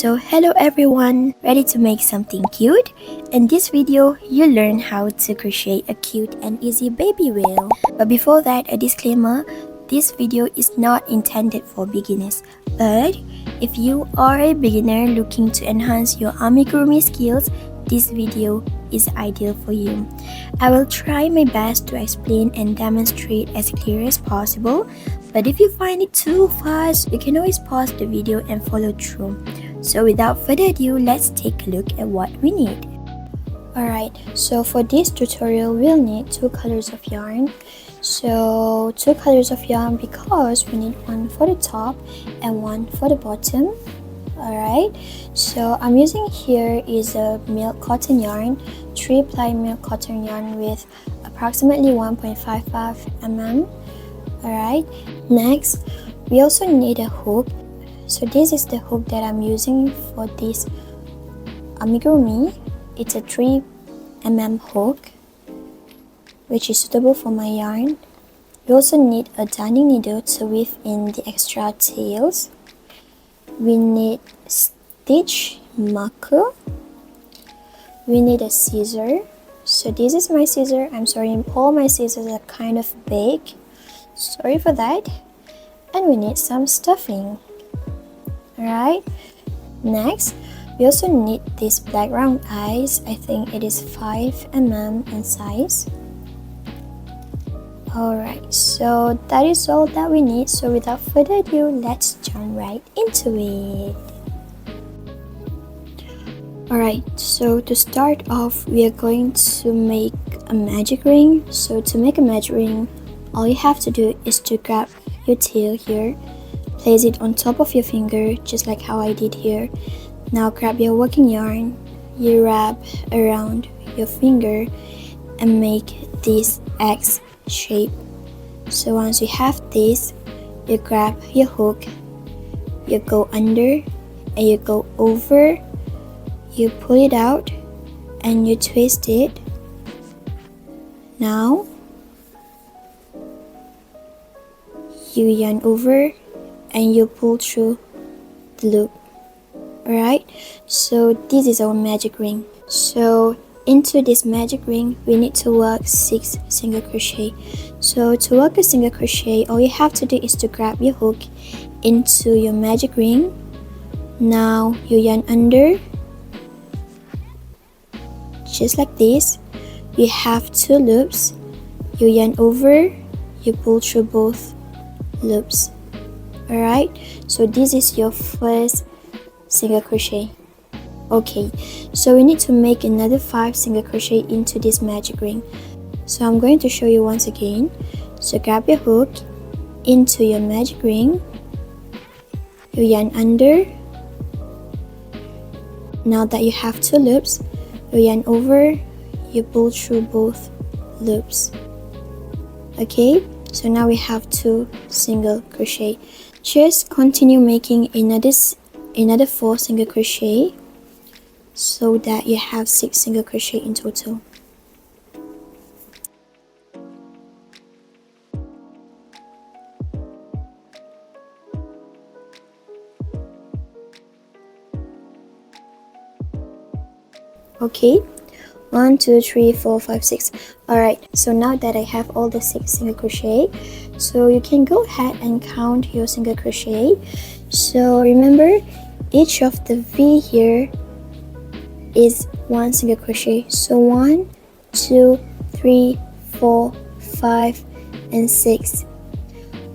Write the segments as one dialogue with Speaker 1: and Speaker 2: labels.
Speaker 1: So hello everyone, ready to make something cute? In this video, you'll learn how to crochet a cute and easy baby whale. But before that, a disclaimer, this video is not intended for beginners. But if you are a beginner looking to enhance your amigurumi skills, this video is ideal for you. I will try my best to explain and demonstrate as clear as possible, but if you find it too fast, you can always pause the video and follow through. So without further ado, let's take a look at what we need. Alright, so for this tutorial, we'll need two colors of yarn. So two colors of yarn because we need one for the top and one for the bottom. Alright, so I'm using here is a milk cotton yarn, 3-ply milk cotton yarn with approximately 1.55 mm. Alright, next we also need a hook. So this is the hook that I'm using for this amigurumi. It's a 3 mm hook which is suitable for my yarn. We also need a darning needle to weave in the extra tails. We need stitch marker. We need a scissor. So this is my scissor. I'm sorry, all my scissors are kind of big. Sorry for that. And we need some stuffing. Alright. Next, we also need this black round eyes. I think it is 5 mm in size. Alright, so that is all that we need. So without further ado, let's jump right into it. Alright, so to start off, we are going to make a magic ring. So to make a magic ring, all you have to do is to grab your tail here, place it on top of your finger, just like how I did here. Now grab your working yarn, you wrap around your finger and make this X shape. So once you have this, you grab your hook, you go under and you go over, you pull it out and you twist it. Now you yarn over and you pull through the loop. Alright, so this is our magic ring. So into this magic ring, we need to work 6 single crochet. So to work a single crochet, all you have to do is to grab your hook into your magic ring. Now you yarn under, just like this. You have 2 loops. You yarn over, you pull through both loops. Alright, so this is your first single crochet. Okay, so we need to make another 5 single crochet into this magic ring. So I'm going to show you once again. So grab your hook into your magic ring, you yarn under. Now that you have 2 loops, you yarn over, you pull through both loops. Okay, so now we have 2 single crochet. Just continue making another 4 single crochet so that you have 6 single crochet in total. Okay, 1 2 3 4 5 6. Alright, so now that I have all the 6 single crochet, so you can go ahead and count your single crochet. So remember, each of the V here is 1 single crochet. So 1 2 3 4 5 and 6.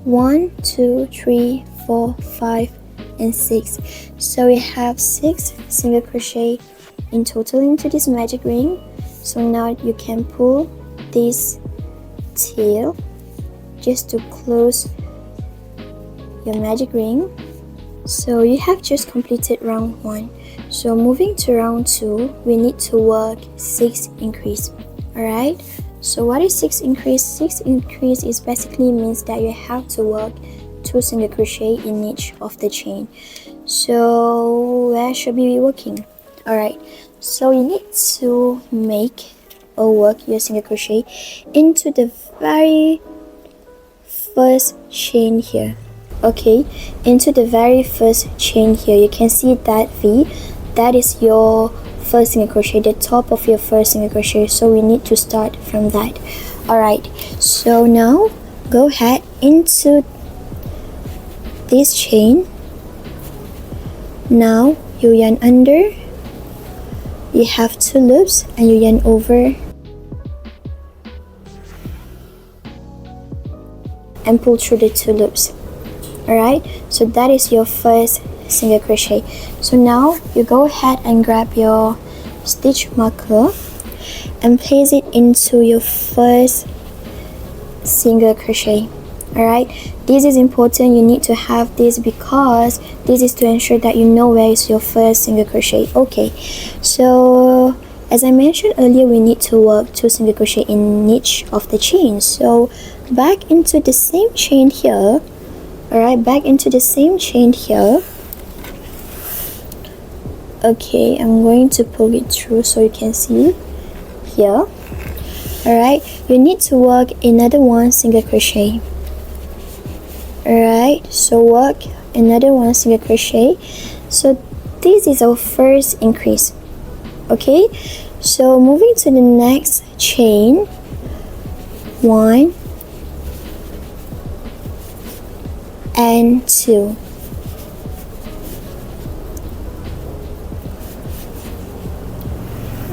Speaker 1: 1 2 3 4 5 and 6. So we have 6 single crochet in total into this magic ring. So now you can pull this tail just to close your magic ring. So you have just completed round 1. So moving to round 2, we need to work 6 increase. Alright, so what is 6 increase? 6 increase is basically means that you have to work 2 single crochet in each of the chain. So where should we be working? Alright, so you need to make or work your single crochet into the very first chain here. okay, into the very first chain here. You can see that V, that is your first single crochet, the top of your first single crochet, so we need to start from that. Alright, so now go ahead into this chain. Now you yarn under, you have 2 loops, and you yarn over and pull through the 2 loops. Alright, so that is your first single crochet. So now you go ahead and grab your stitch marker and place it into your first single crochet. Alright, this is important. You need to have this because this is to ensure that you know where is your first single crochet. Okay, so as I mentioned earlier, we need to work 2 single crochet in each of the chains. So back into the same chain here. Alright, back into the same chain here. Okay, I'm going to pull it through so you can see here. Alright, you need to work another 1 single crochet. Alright, so work another 1 single crochet. So this is our first increase. Okay, so moving to the next chain, 1 and 2.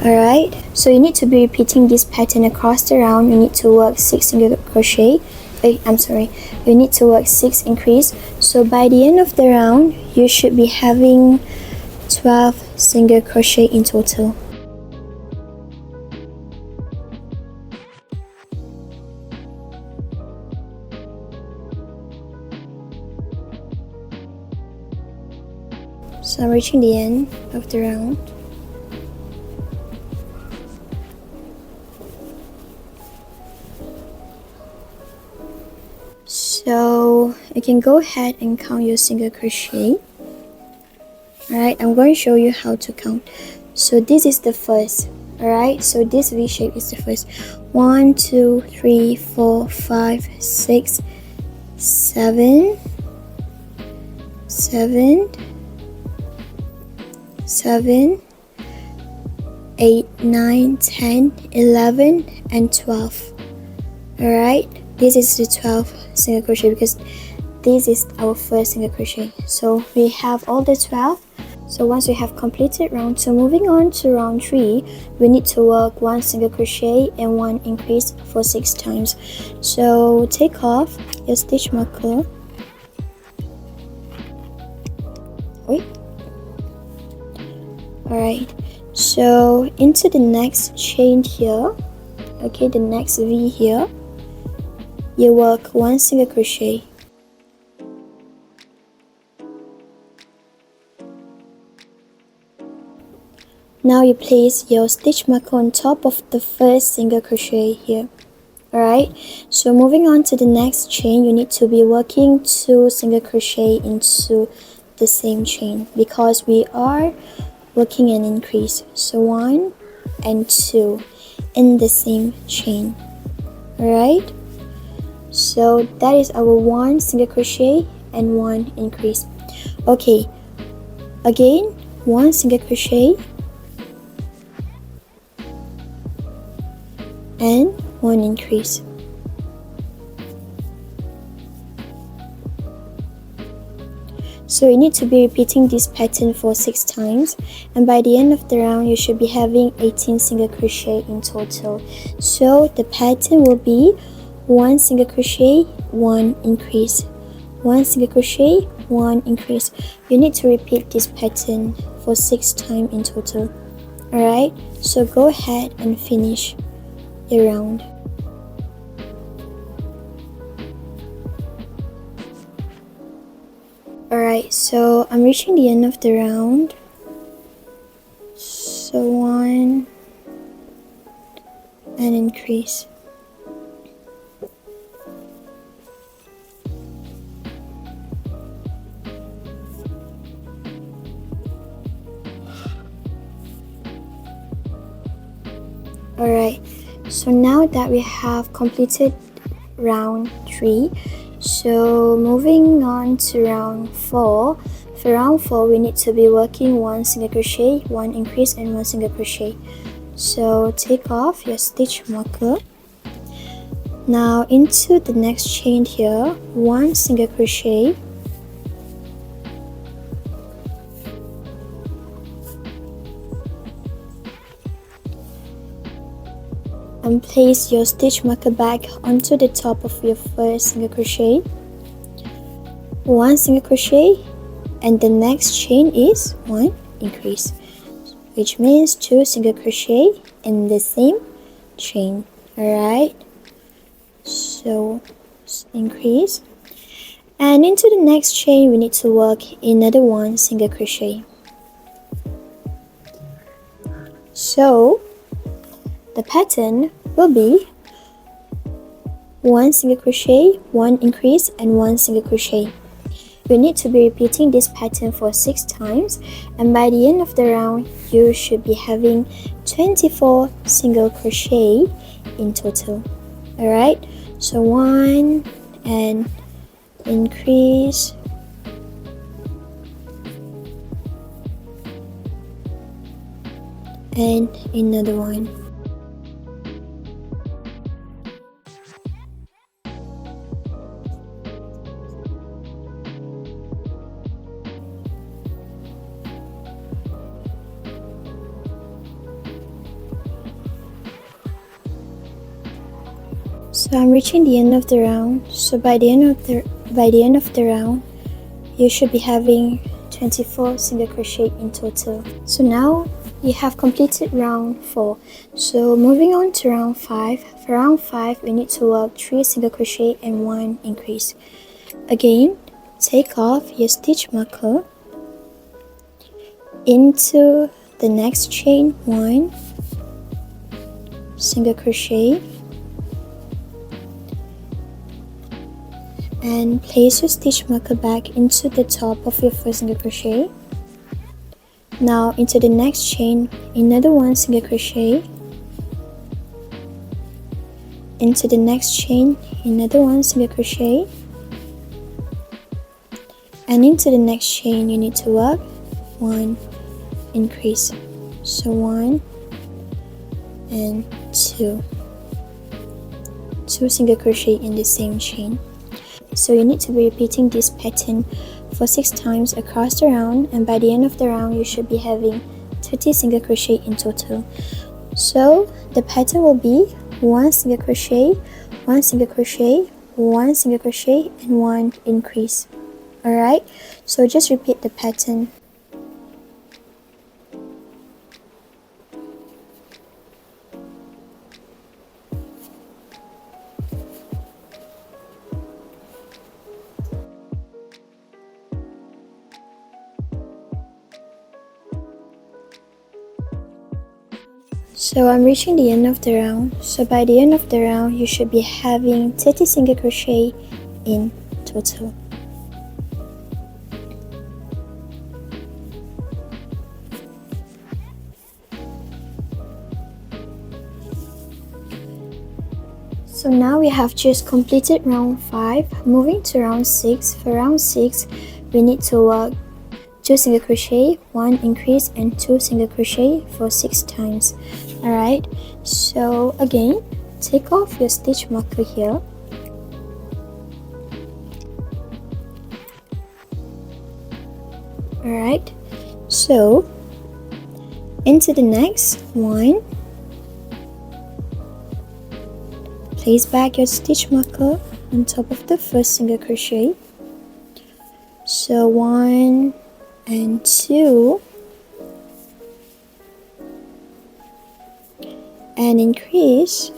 Speaker 1: Alright, so you need to be repeating this pattern across the round. You need to work 6 single crochet. You need to work 6 increase. So by the end of the round, you should be having 12 single crochet in total. So I'm reaching the end of the round. So you can go ahead and count your single crochet. Alright, I'm going to show you how to count. So this is the first. Alright, so this V shape is the first. 1, 2, 3, 4, 5, 6, 7, 8, 9, 10, 11, and 12. Alright, this is the 12th single crochet because this is our first single crochet. So we have all the 12. So once we have completed round 2, moving on to round 3, we need to work 1 single crochet and 1 increase for 6 times. So take off your stitch marker. Wait. Alright, so into the next chain here, okay, the next V here, you work 1 single crochet. Now you place your stitch marker on top of the first single crochet here. Alright, so moving on to the next chain, you need to be working 2 single crochet into the same chain because we are working an increase. So 1 and 2 in the same chain. Alright, so that is our 1 single crochet and 1 increase. Okay, again 1 single crochet and 1 increase. So you need to be repeating this pattern for 6 times, and by the end of the round you should be having 18 single crochet in total. So the pattern will be 1 single crochet, 1 increase, 1 single crochet, 1 increase. You need to repeat this pattern for 6 times in total. Alright, so go ahead and finish the round. Alright, so I'm reaching the end of the round. So 1 and increase. Alright, so now that we have completed round 3, So moving on to round 4. For round 4, we need to be working 1 single crochet, 1 increase and 1 single crochet. So take off your stitch marker. Now into the next chain here, 1 single crochet, and place your stitch marker back onto the top of your first single crochet, 1 single crochet, and the next chain is 1 increase, which means 2 single crochet in the same chain. Alright, so increase, and into the next chain we need to work another 1 single crochet. So the pattern will be 1 single crochet, 1 increase and 1 single crochet. You need to be repeating this pattern for 6 times, and by the end of the round you should be having 24 single crochet in total. Alright, so 1 and increase, and another 1. So I'm reaching the end of the round. So by the end of the round, you should be having 24 single crochet in total. So now you have completed round 4. So moving on to round 5. For round 5, we need to work 3 single crochet and 1 increase. Again, take off your stitch marker. Into the next chain, 1 single crochet, and place your stitch marker back into the top of your first single crochet. Now into the next chain, another 1 single crochet, into the next chain, another 1 single crochet, and into the next chain you need to work 1 increase. So 1 and 2 single crochet in the same chain. So you need to be repeating this pattern for 6 times across the round, and by the end of the round you should be having 30 single crochet in total. So the pattern will be 1 single crochet, 1 single crochet, 1 single crochet and 1 increase. Alright, so just repeat the pattern. So I'm reaching the end of the round. So by the end of the round you should be having 30 single crochet in total. So now we have just completed round 5. Moving to round 6. For round 6 we need to work 2 single crochet, 1 increase and 2 single crochet for 6 times. Alright, so again, take off your stitch marker here. Alright, so into the next one, place back your stitch marker on top of the first single crochet. So 1 and 2, and increase,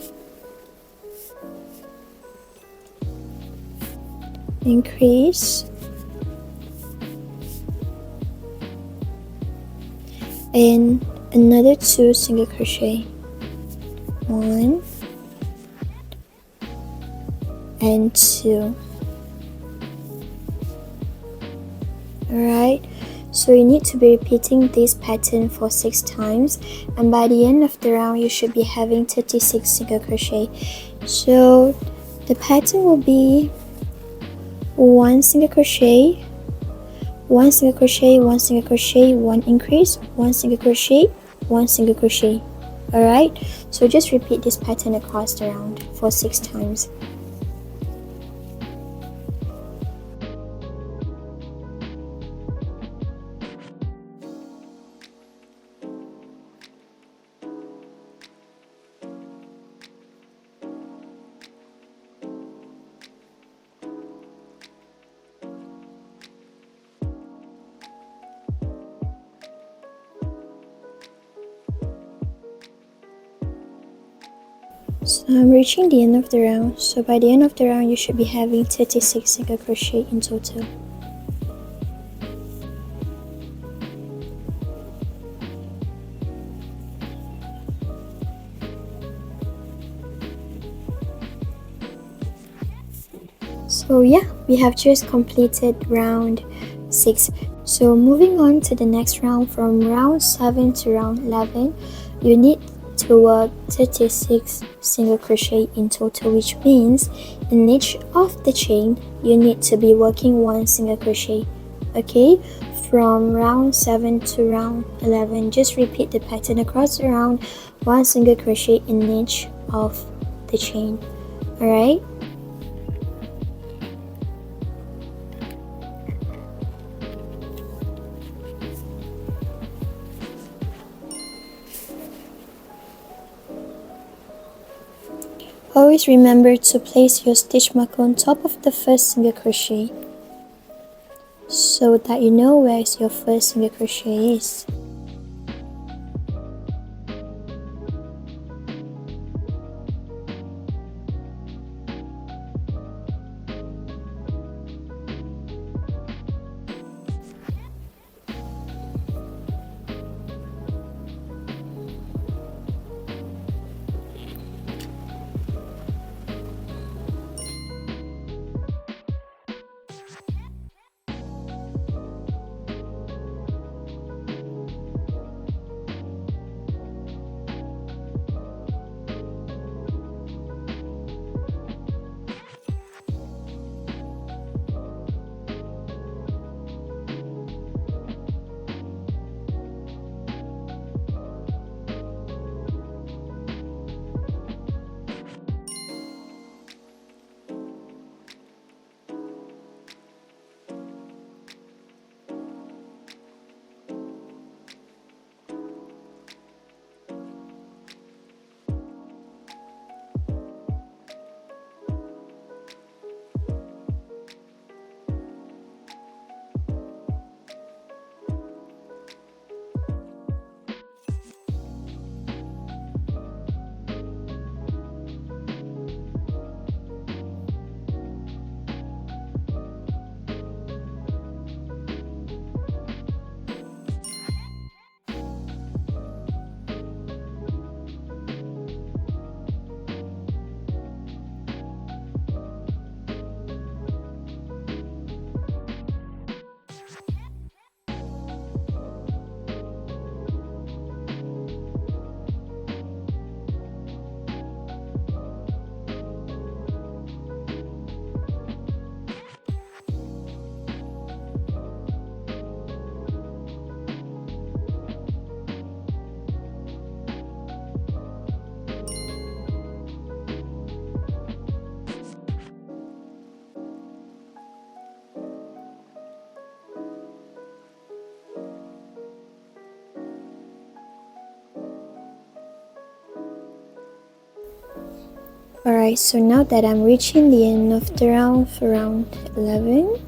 Speaker 1: and another 2 single crochet, 1 and 2. Alright, so you need to be repeating this pattern for 6 times, and by the end of the round you should be having 36 single crochet. So the pattern will be 1 single crochet, 1 single crochet, 1 single crochet, 1 increase, 1 single crochet, 1 single crochet. Alright, so just repeat this pattern across the round for 6 times. So I'm reaching the end of the round, so by the end of the round you should be having 36 single crochet in total. So yeah, we have just completed round 6. So moving on to the next round, from round 7 to round 11, you need to work 36 single crochet in total, which means in each of the chain you need to be working 1 single crochet. Okay, from round 7 to round 11, just repeat the pattern across the round, 1 single crochet in each of the chain. Alright, always remember to place your stitch marker on top of the first single crochet so that you know where your first single crochet is. Alright, so now that I'm reaching the end of the round for round 11,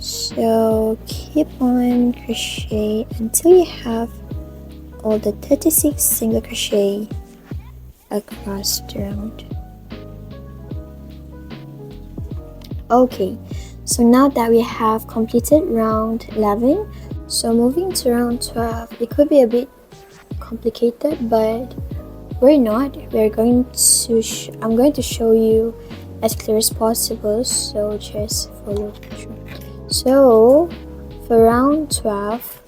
Speaker 1: so keep on crochet until you have all the 36 single crochet across the round. Okay, so now that we have completed round 11, so moving to round 12, it could be a bit complicated, but we're not. I'm going to show you as clear as possible, so just follow through. So for round 12,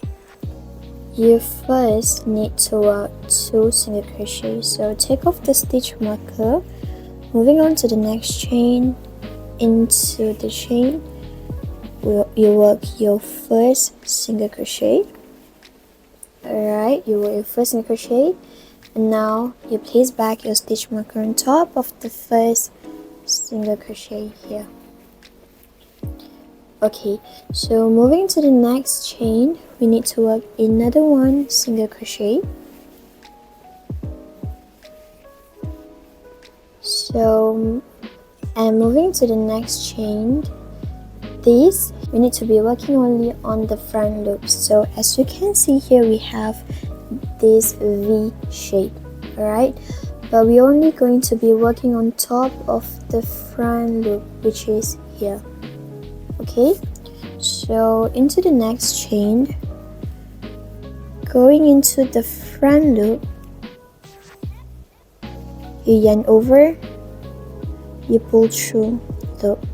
Speaker 1: you first need to work 2 single crochet. So take off the stitch marker, moving on to the next chain, into the chain, you work your first single crochet. Alright, you work your first single crochet, and now you place back your stitch marker on top of the first single crochet here. Okay, so moving to the next chain, we need to work another one single crochet. So, and moving to the next chain, this we need to be working only on the front loops. So as you can see here, we have this V shape, alright, but we're only going to be working on top of the front loop, which is here. Okay, so into the next chain, going into the front loop, you yarn over, you pull through loop.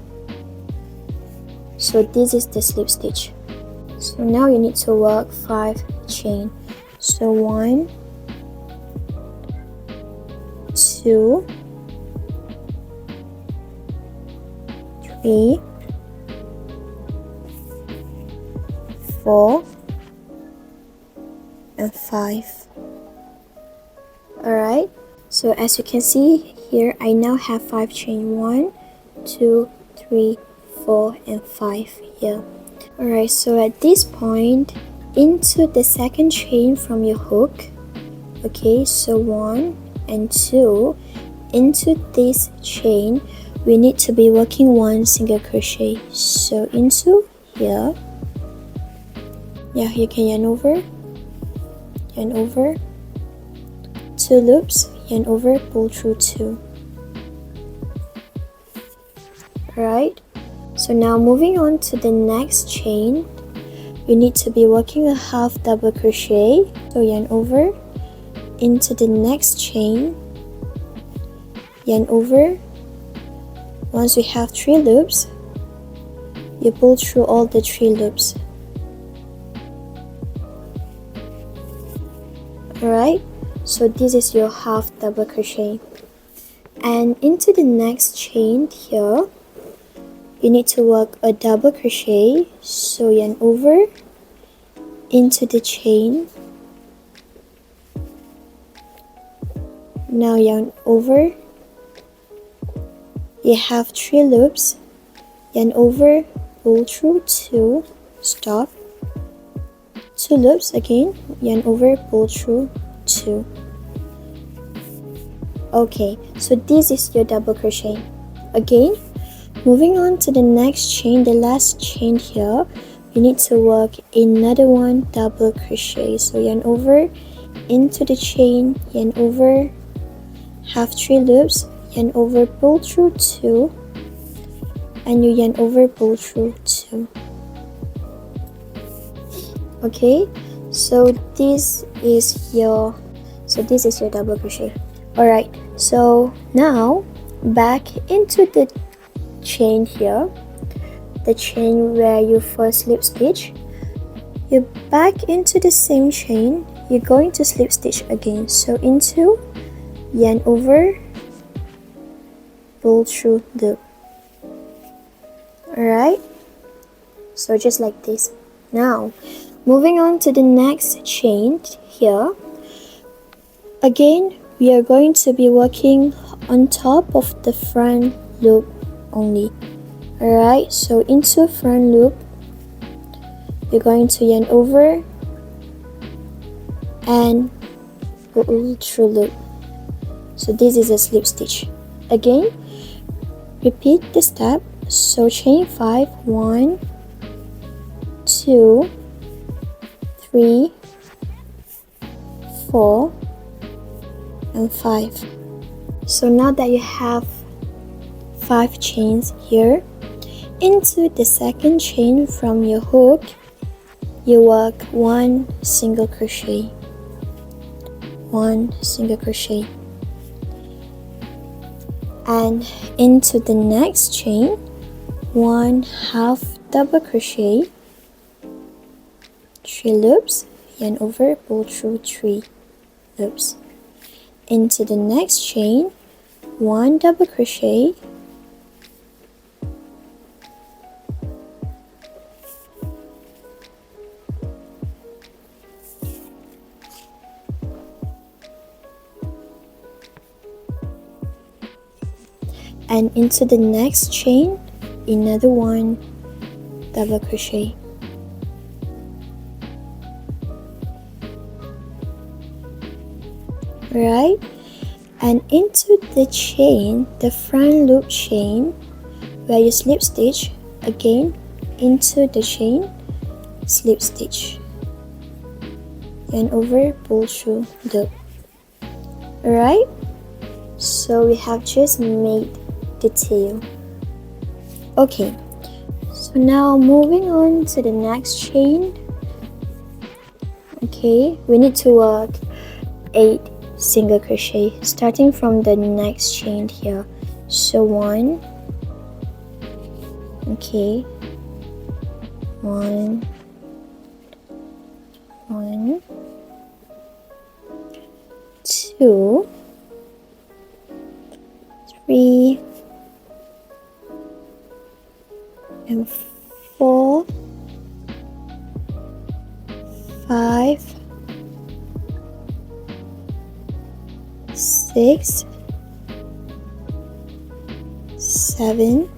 Speaker 1: So this is the slip stitch. So now you need to work 5 chain. So 1, 2, 3, 4, and 5. Alright, so as you can see here, I now have 5 chain. 1, 2, 3, 4, and 5 here. Alright, so at this point, into the second chain from your hook, okay, so 1 and 2, into this chain, we need to be working 1 single crochet. So into here, yeah, you can yarn over, 2 loops, yarn over, pull through 2. Alright, so now moving on to the next chain, you need to be working a half double crochet. So yarn over, into the next chain, yarn over. Once we have 3 loops, you pull through all the 3 loops. Alright, so this is your half double crochet. And into the next chain here, you need to work a double crochet. So yarn over, into the chain, now yarn over, you have 3 loops, yarn over, pull through 2, stop, 2 loops again, yarn over, pull through 2. Okay, so this is your double crochet. Again, moving on to the next chain, the last chain here, you need to work another one double crochet. So yarn over, into the chain, yarn over, have 3 loops, yarn over, pull through 2, and you yarn over, pull through 2. Okay, so this is your double crochet. Alright, so now back into the chain here, the chain where you first slip stitch, you back into the same chain, you're going to slip stitch again. So into, yarn over, pull through loop. Alright, so just like this. Now moving on to the next chain here, again we are going to be working on top of the front loop only. Alright, so into front loop, you're going to yarn over and pull through loop. So this is a slip stitch. Again, repeat the step. So chain 5, 1, 2, 3, 4, and 5. So now that you have 5 chains here, into the second chain from your hook, you work 1 single crochet, 1 single crochet, and into the next chain, 1 half double crochet, 3 loops, yarn over, pull through 3 loops. Into the next chain, 1 double crochet, and into the next chain another one double crochet. Right, and into the chain, the front loop chain where you slip stitch, again into the chain, slip stitch, and over, pull through, loop. Alright, so we have just made the tail. Okay, so now moving on to the next chain. Okay, we need to work 8 single crochet starting from the next chain here. So 1, okay, 1, 2, 3, and 4, 5, 6, 7,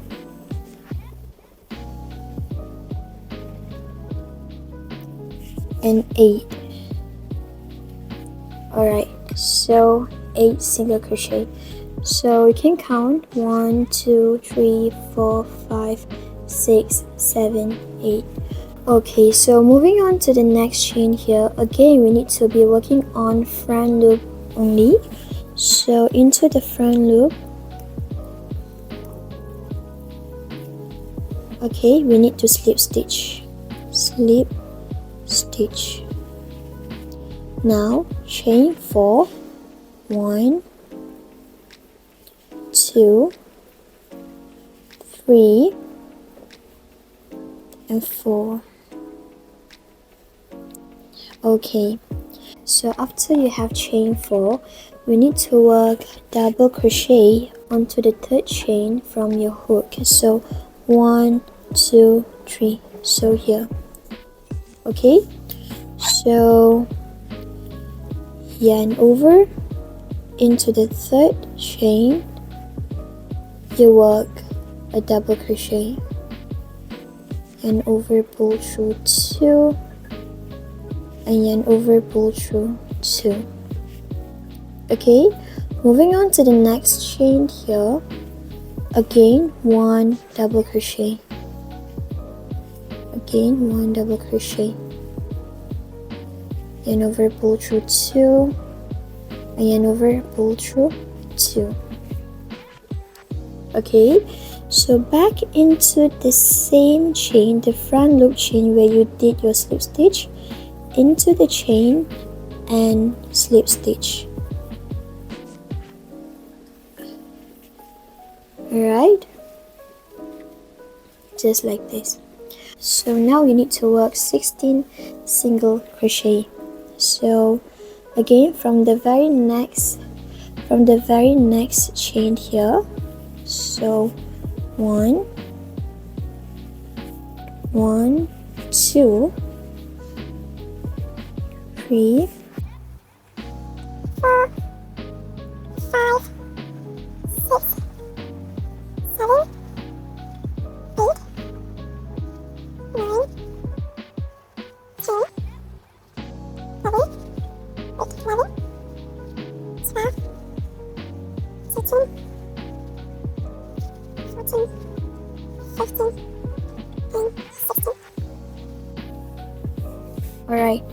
Speaker 1: and 8. Alright, so 8 single crochet. So we can count 1, 2, 3, 4, 5, 6, 7, 8. Okay, so moving on to the next chain here. Again, we need to be working on front loop only. So into the front loop, okay, we need to slip stitch, slip stitch. Now chain 4, 1, 2, 3, and 4. Okay, so after you have chain 4, we need to work double crochet onto the third chain from your hook. So 1, 2, 3, so here. Okay, so yarn over into the third chain, you work a double crochet, and over, pull through 2, and yarn over, pull through 2. Okay, moving on to the next chain here. Again 1 double crochet, again 1 double crochet, yarn over, pull through 2, and yarn over, pull through 2. Okay, so back into the same chain, the front loop chain where you did your slip stitch, into the chain and slip stitch. Alright, just like this. So now you need to work 16 single crochet. So again from the very next chain here, so 1, 2, 3, 4, 5, 6, 7, 8, 9, 10, 11, 12, 13, 14, 15, and 16. Alright,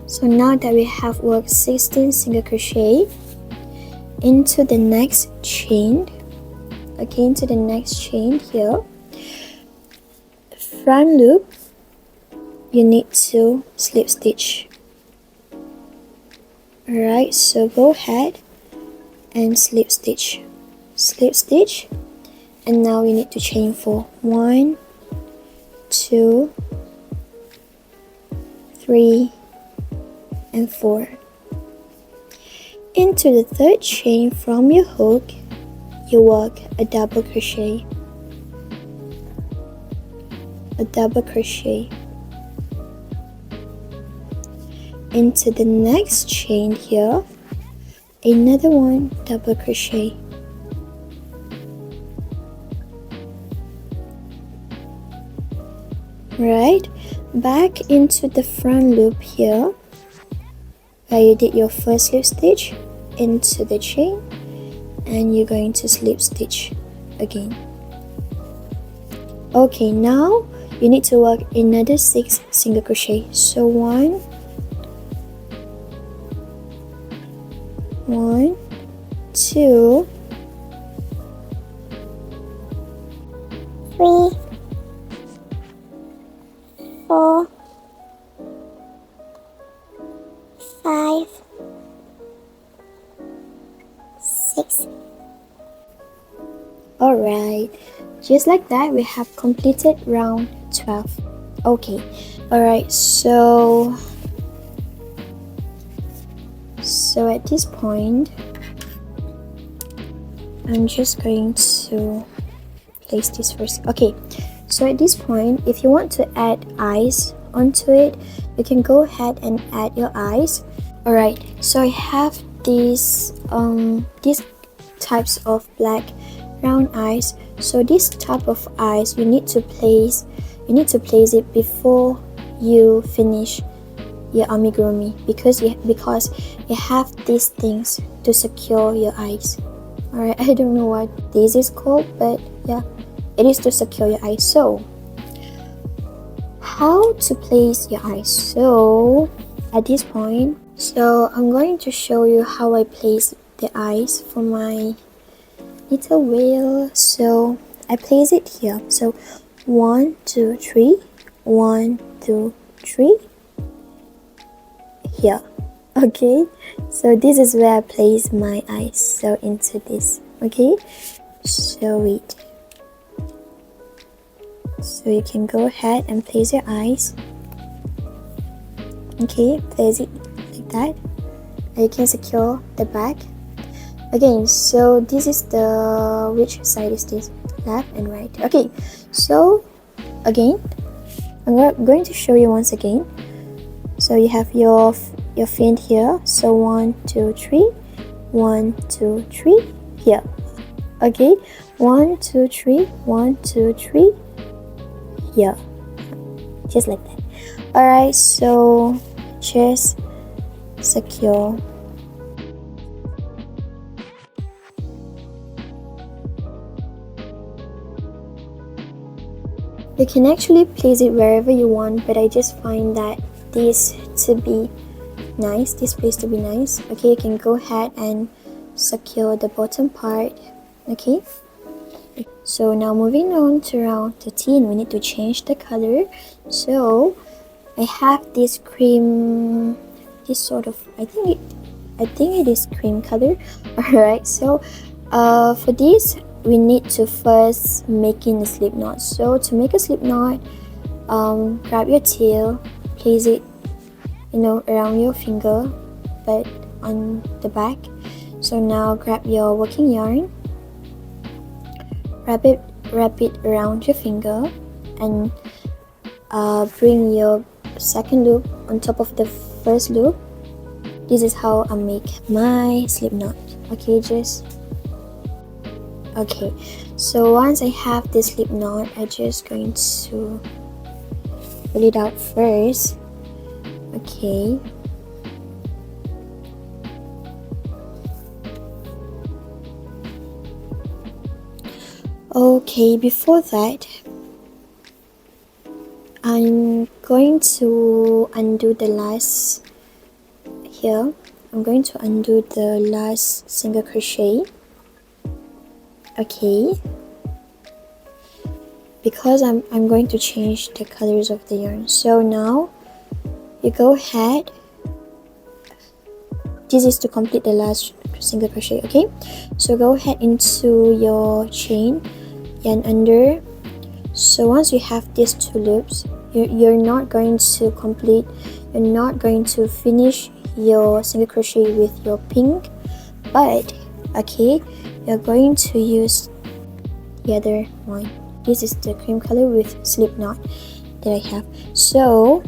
Speaker 1: so now that we have worked 16 single crochet, into the next chain, again to the next chain here, front loop, you need to slip stitch. Alright, so go ahead and slip stitch, and now we need to chain 4. 1, 2, 3, and 4. Into the third chain from your hook, you work a double crochet, into the next chain here, another one double crochet, Right, back into the front loop here where you did your first slip stitch into the chain, and you're going to slip stitch again. Okay, now you need to work another 6 single crochet. So 1, 2, 3, 4, 5, 6. Alright, just like that we have completed round 12. Okay, alright, so at this point I'm just going to place this first. Okay, so at this point, if you want to add eyes onto it, you can go ahead and add your eyes. Alright, so I have these types of black round eyes. So this type of eyes you need to place it before you finish your amigurumi, because you have these things to secure your eyes. Alright, I don't know what this is called, but yeah, it is to secure your eyes. So how to place your eyes? So at this point, so I'm going to show you how I place the eyes for my little whale. So I place it here. So 1, 2, 3, 1, 2, 3 here. Okay, so this is where I place my eyes, so into this. Okay, so wait, so you can go ahead and place your eyes. Okay, place it like that, and you can secure the back again. So this is the, which side is this? Left and right. Okay, so again I'm going to show you once again. So you have your fin here, so 1, 2, 3, 1, 2, 3 here. Okay, 1, 2, 3, 1, 2, 3 here, just like that. Alright, so just secure. You can actually place it wherever you want, but I just find that this to be nice, this place to be nice. Okay, you can go ahead and secure the bottom part. Okay, so now moving on to round 13, we need to change the color. So I have this cream, this sort of, I think it is cream color. Alright, so for this we need to first make in a slip knot. So to make a slip knot, grab your tail, place it, you know, around your finger but on the back. So now grab your working yarn, wrap it around your finger, and bring your second loop on top of the first loop. This is how I make my slip knot. Okay, okay, so once I have this slip knot, I'm just going to pull it out first. Okay, okay, before that I'm going to undo the last here. I'm going to undo the last single crochet. Okay, because I'm going to change the colors of the yarn. So now you go ahead, this is to complete the last single crochet. Okay, so go ahead into your chain, yarn under. So once you have these two loops, you're not going to finish your single crochet with your pink, but okay, you're going to use the other one. This is the cream color with slip knot that I have. So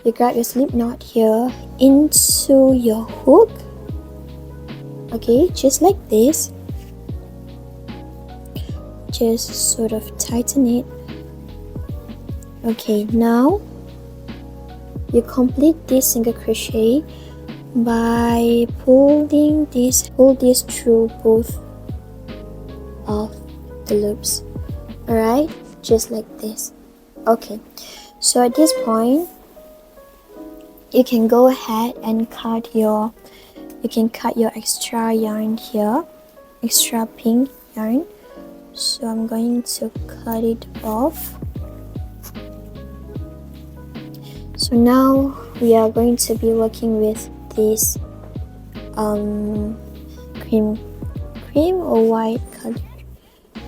Speaker 1: you grab your slip knot here into your hook. Okay, just like this. Just sort of tighten it Okay, now you complete this single crochet by pull this through both of the loops. Alright, just like this. Okay, so at this point you can go ahead and cut your extra yarn here, extra pink yarn. So I'm going to cut it off. So now we are going to be working with this cream or white color.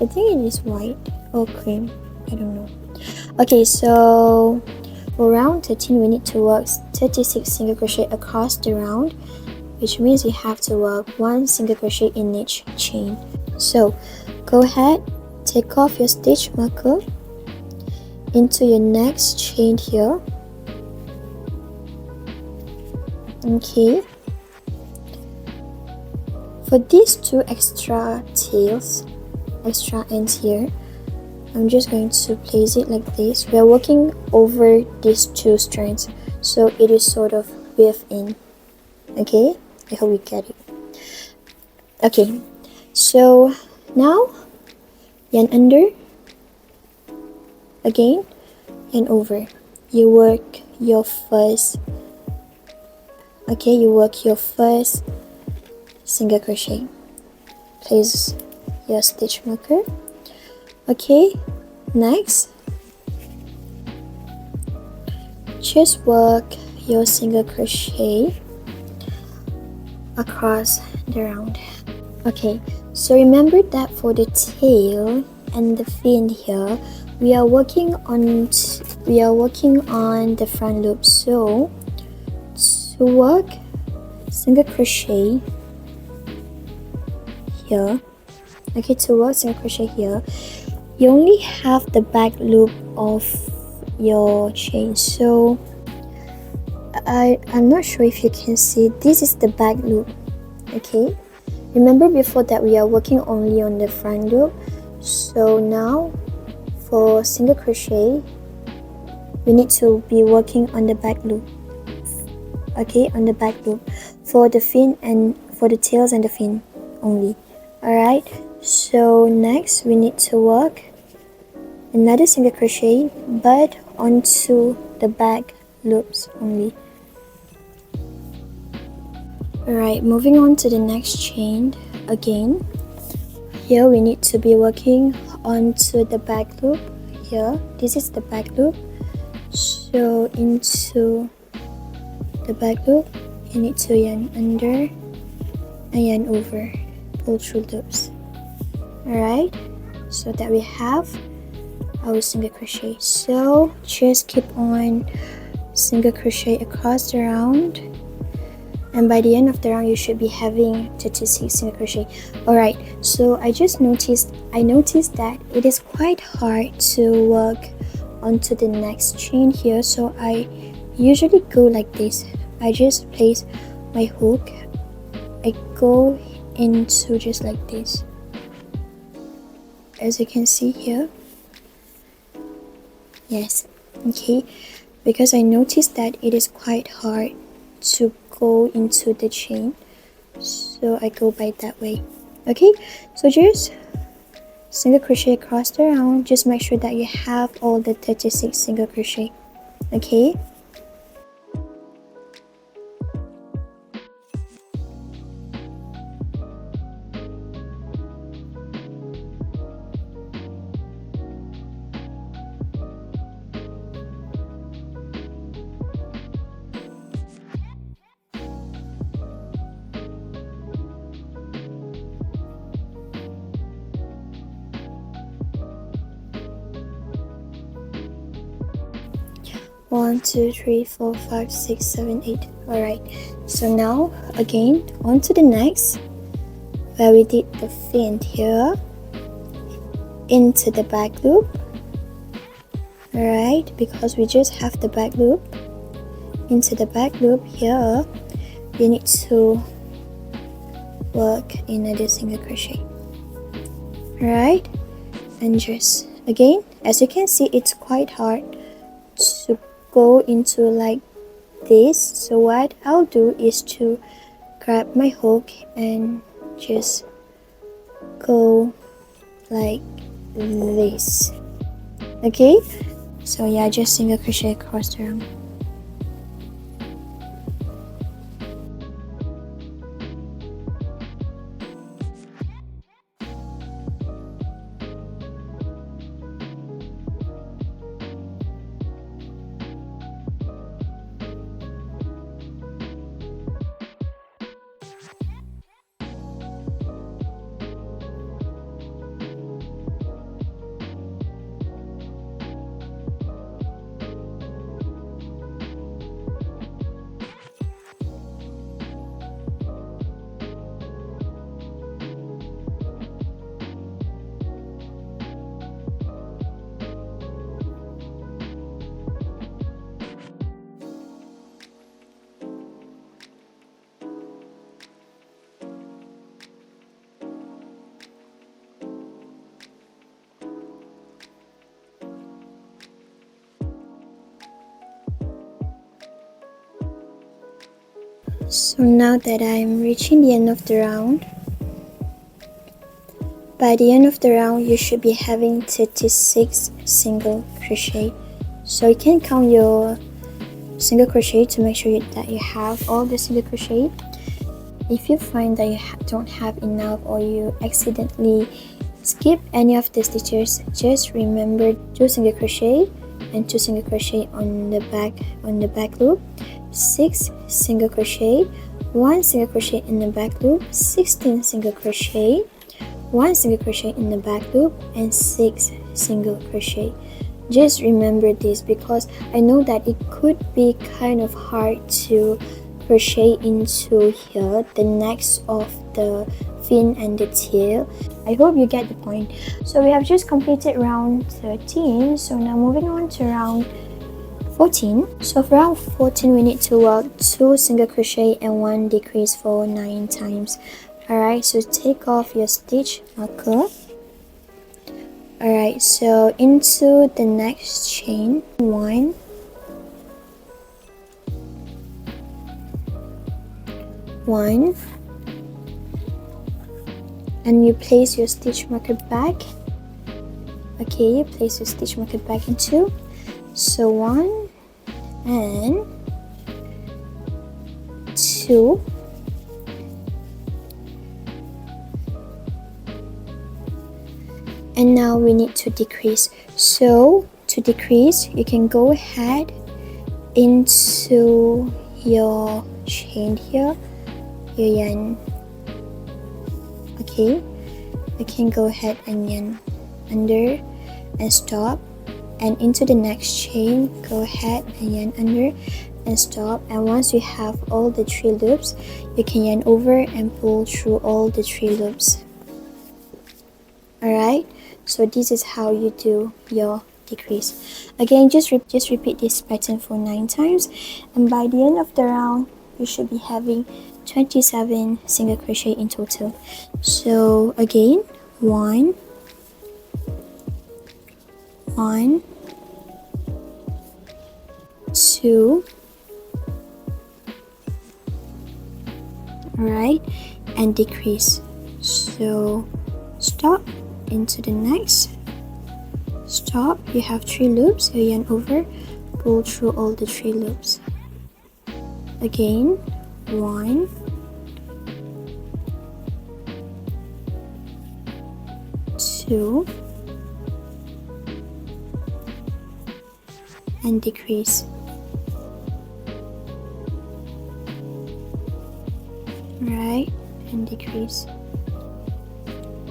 Speaker 1: I think it is white or cream, I don't know. Okay, so for round 13 we need to work 36 single crochet across the round, which means we have to work 1 single crochet in each chain. So go ahead, take off your stitch marker into your next chain here. Okay, for these 2 extra tails, extra ends here, I'm just going to place it like this. We are working over these 2 strands, so it is sort of weaved in. Okay, I hope you get it. Okay, so now yarn under, again yarn over. You work your first single crochet. Place your stitch marker. Okay, next just work your single crochet across the round. Okay, so remember that for the tail and the fin here, we are working on the front loop. So to work single crochet here, okay, to work single crochet here, you only have the back loop of your chain. So I'm not sure if you can see, this is the back loop. Okay, remember before that we are working only on the front loop. So now for single crochet we need to be working on the back loop. Okay, on the back loop for the fin and for the tails and the fin only. Alright, so next we need to work another single crochet but onto the back loops only. Alright, moving on to the next chain. Again, here we need to be working onto the back loop. Here, this is the back loop, so into the back loop you need to yarn under and yarn over, pull through loops. Alright, so that we have our single crochet. So just keep on single crochet across the round, and by the end of the round you should be having 36 single crochet. Alright, so I noticed that it is quite hard to work onto the next chain here, so I usually go like this. I just place my hook, I go into just like this, as you can see here. Yes, okay, because I noticed that it is quite hard to go into the chain, so I go by that way. Okay, so just single crochet across the round. Just make sure that you have all the 36 single crochet. Okay, one, two, three, four, five, six, seven, 8. Alright, so now again on to the next, where we did the fin here, into the back loop. Alright, because we just have the back loop, into the back loop here you need to work another single crochet. Alright, and just again, as you can see, it's quite hard to go into like this. So what I'll do is to grab my hook and just go like this. Okay, so yeah, just single crochet across the round. So now that I'm reaching the end of the round, by the end of the round you should be having 36 single crochet. So you can count your single crochet to make sure that you have all the single crochet. If you find that you don't have enough, or you accidentally skip any of the stitches, just remember 2 single crochet and 2 single crochet on the back loop, 6 single crochet, 1 single crochet in the back loop, 16 single crochet, 1 single crochet in the back loop, and 6 single crochet. Just remember this because I know that it could be kind of hard to crochet into here, the necks of the fin and the tail. I hope you get the point. So we have just completed round 13, so now moving on to round 14. So for round 14 we need to work 2 single crochet and 1 decrease for 9 times. Alright, so take off your stitch marker. Alright, so into the next chain, 1, 1, and you place your stitch marker back. Okay, you place your stitch marker back in 2. So 1 and 2, and now we need to decrease. So to decrease, you can go ahead into your chain here, your yarn. Okay, you can go ahead and yarn under and stop, and into the next chain go ahead and yarn under and stop, and once you have all the 3 loops, you can yarn over and pull through all the 3 loops. Alright, so this is how you do your decrease. Again, just repeat this pattern for 9 times, and by the end of the round you should be having 27 single crochet in total. So again, 1, 1, 2, alright, and decrease. So stop, into the next, stop, you have 3 loops, you yarn over, pull through all the 3 loops. Again, 1, 2, and decrease. Right, and decrease.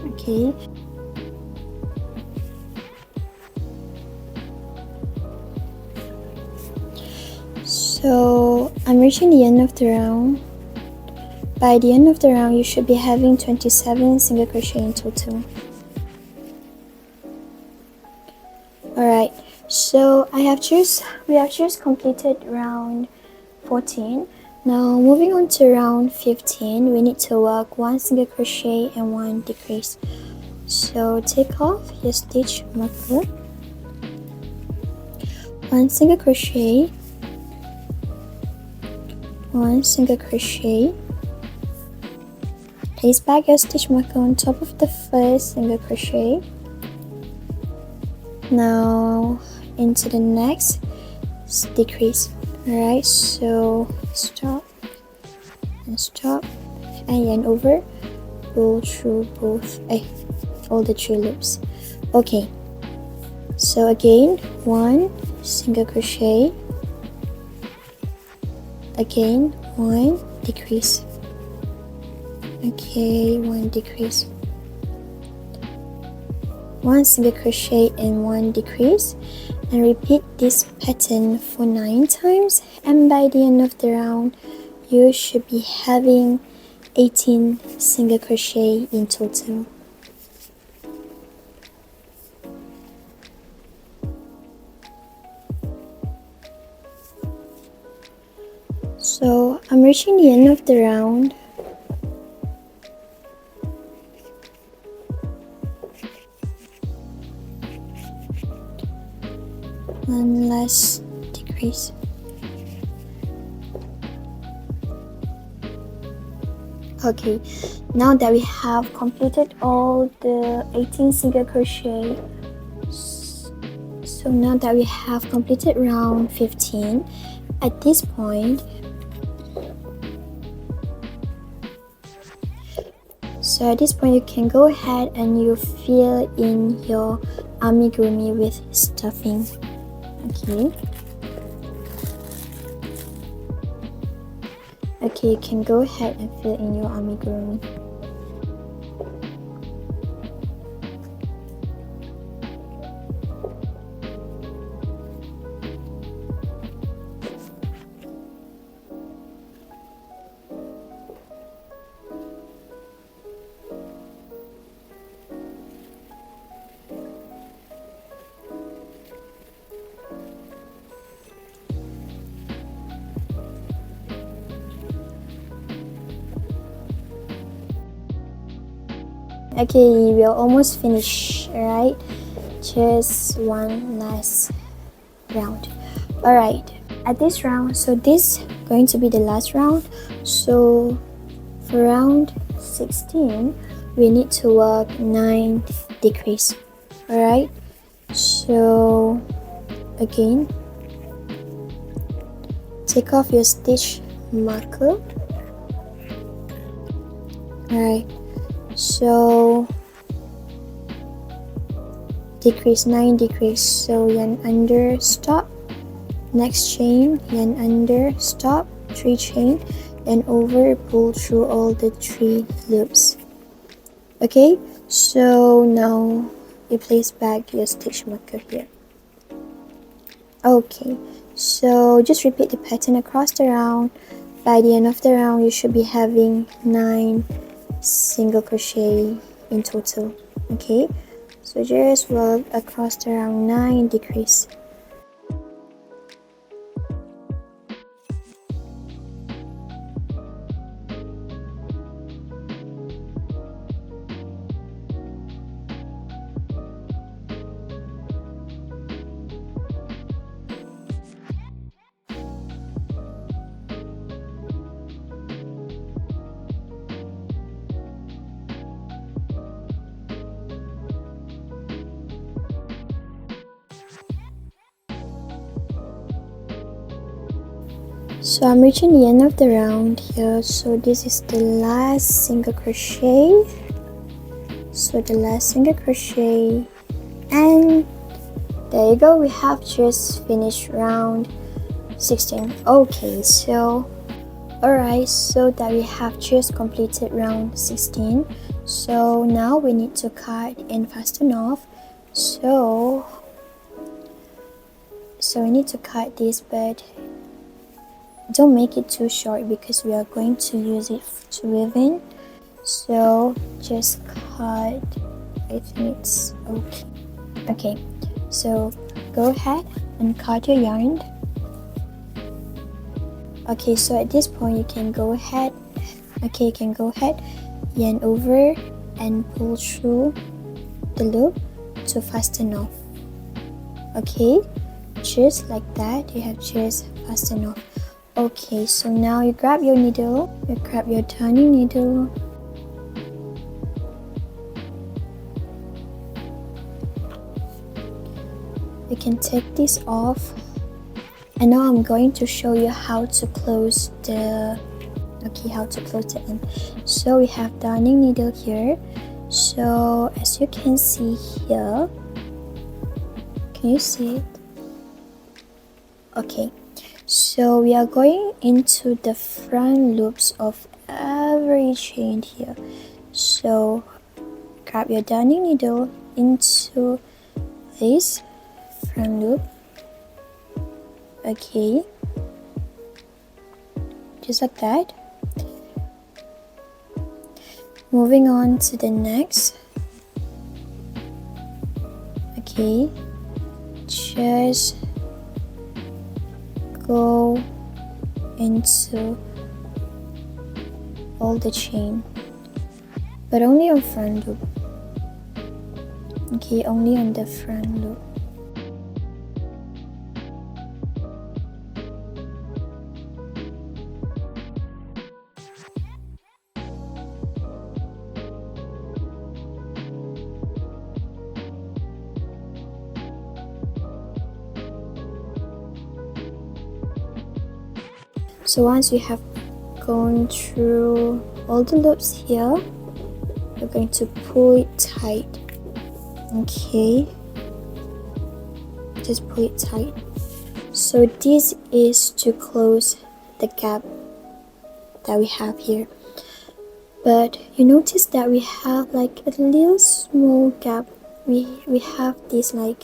Speaker 1: Okay. So I'm reaching the end of the round. By the end of the round, you should be having 27 single crochet in total. Alright, so we have just completed round 14. Now moving on to round 15, we need to work 1 single crochet and 1 decrease. So take off your stitch marker. 1 single crochet, 1 single crochet, place back your stitch marker on top of the first single crochet. Now into the next decrease. Alright, so stop and stop and yarn over, pull through all the 3 loops. Okay, so again 1 single crochet, again 1 decrease, okay, 1 decrease, 1 single crochet and 1 decrease, and repeat this pattern for 9 times, and by the end of the round you should be having 18 single crochet in total. So I'm reaching the end of the round. One last decrease. Okay, now that we have completed all the 18 single crochet, so now that we have completed round 15, at this point, you can go ahead and you fill in your amigurumi with stuffing. Okay, you can go ahead and fill in your amigurumi. Okay, we're almost finished, alright? Just one last round. Alright, at this round, so this is going to be the last round. So for round 16, we need to work 9 decrease. Alright, so again, take off your stitch marker. Alright, so decrease 9 decrease, so yarn under, stop, next chain, yarn under, stop, 3 chain, and over, pull through all the 3 loops. Okay, so now you place back your stitch marker here. Okay, so just repeat the pattern across the round. By the end of the round, you should be having 9 single crochet in total. Okay, so just work across the round 9 decrease. So I'm reaching the end of the round here, so this is the last single crochet. So the last single crochet, and there you go, we have just finished round 16. Okay, so alright, so that we have just completed round 16, so now we need to cut and fasten off. So we need to cut this, but don't make it too short because we are going to use it to weave in. So just cut, I think it's okay. Okay, so go ahead and cut your yarn. Okay, so at this point you can go ahead, yarn over and pull through the loop to fasten off. Okay, just like that. You have just fastened off. Okay, so now you grab your needle, you grab your darning needle, you can take this off, and now I'm going to show you how to close the end. So we have darning needle here. So as you can see here, can you see it? Okay, so we are going into the front loops of every chain here. So grab your darning needle into this front loop. Okay, just like that. Moving on to the next. Okay, just go into all the chain, but only on front loop. Okay, only on the front loop. So once you have gone through all the loops here, you're going to pull it tight. Okay, just pull it tight. So this is to close the gap that we have here. But you notice that we have like a little small gap. We have this, like,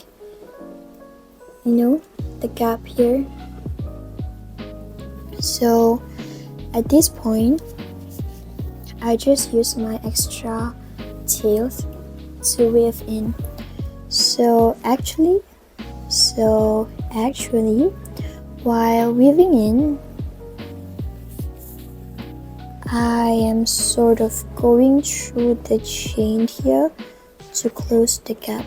Speaker 1: you know, the gap here. So at this point, I just use my extra tails to weave in. So actually, while weaving in, I am sort of going through the chain here to close the gap.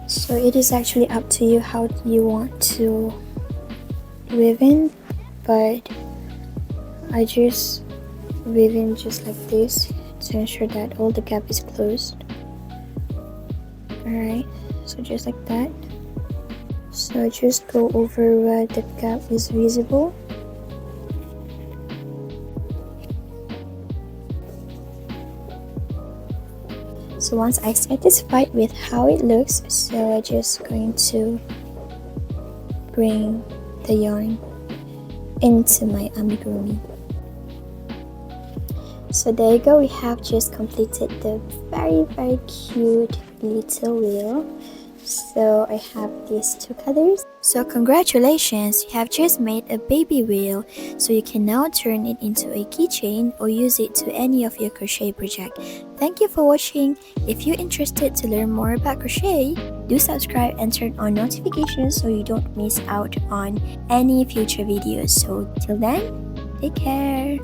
Speaker 1: So it is actually up to you how you want to weave in, but I just weave in just like this to ensure that all the gap is closed. Alright, so just like that. So just go over where the gap is visible. So once I'm satisfied with how it looks, so I'm just going to bring the yarn into my amigurumi. So there you go, we have just completed the very cute little wheel. So I have these two colors. So congratulations, you have just made a baby wheel. So you can now turn it into a keychain or use it to any of your crochet project. Thank you for watching. If you're interested to learn more about crochet, do subscribe and turn on notifications so you don't miss out on any future videos. So till then, take care.